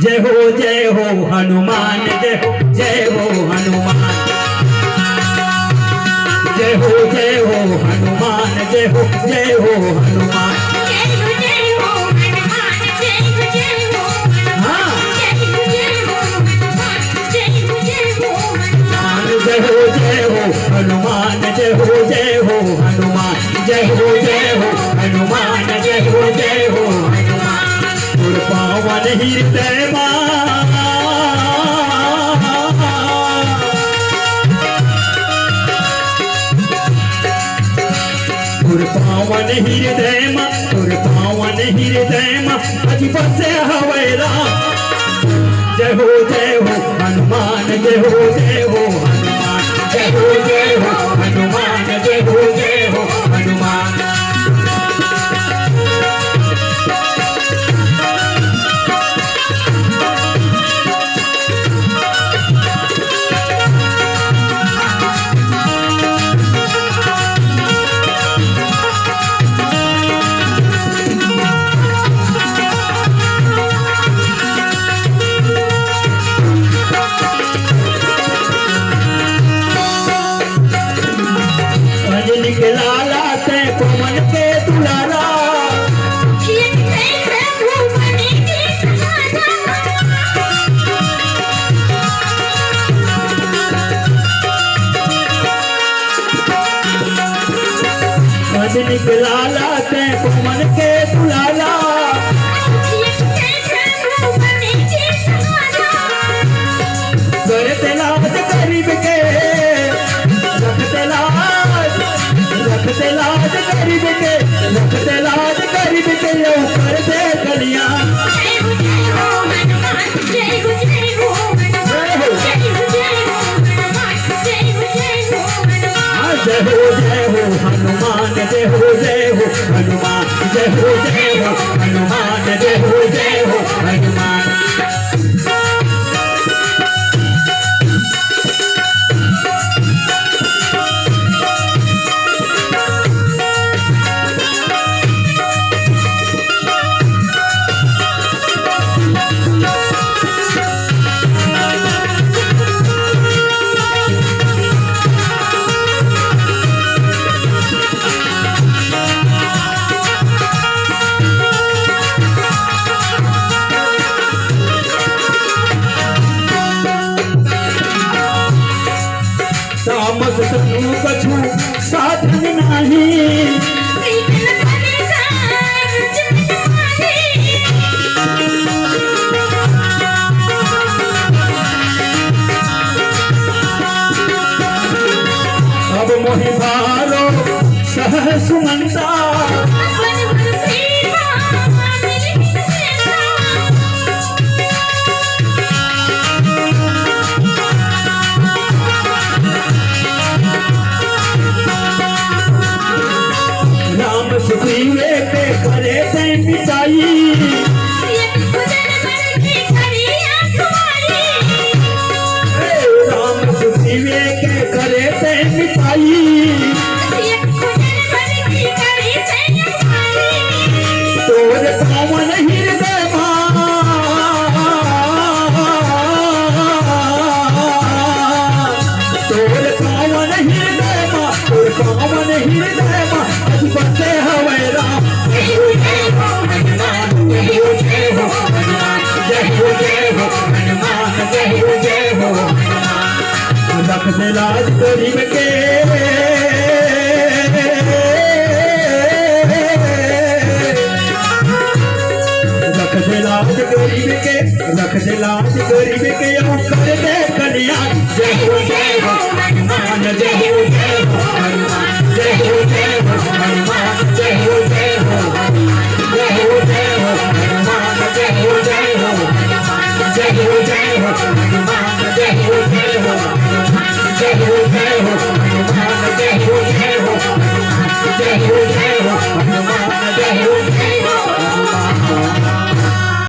जय हो हनुमान, जय हो हनुमान, जय हो हनुमान, जय हो हनुमान, हनुमान जय हो हनुमान, जय हो हनुमान, जय हो हनुमान। गुर पावन हृदय गुर पावन हृदय अज बसे हवे राम। जय हो हनुमान, जय हो हनुमान, जय हो हनुमान, जय हो हनुमान। लाला ते पवन के दुलारा, लाला ते पवन के दुलारा, करते लाज गरीब के, रखते लाज गरीब के, रखते लाज गरीब के, यो कर दे गलियां। जय हो हनुमान, जय हो हनुमान, जय हो हनुमान, जय हो हनुमान। तामस तनु कछु साधन नहीं, अब मोहि भारो सह सुमंता, सुग्रीवे पे करे ते पिताई, राम सुग्रीवे के करे ते पिताई, तोर पावन हृदय तोर पावन हृदय अज बसे हवे राम। जय हो हनुमान, जय हो हनुमान, जय हो हनुमान, जय हो हनुमान। रख दे लाज गरीब के, रख दे लाज गरीब के, रख दे लाज गरीब के, कर दे कन्या। जय हो हनुमान, जय हो हनुमान, जय हो हनुमान, जय हो हनुमान, जय हो हनुमान, जय हो हनुमान, जय हो हनुमान, जय हो हनुमान, जय हो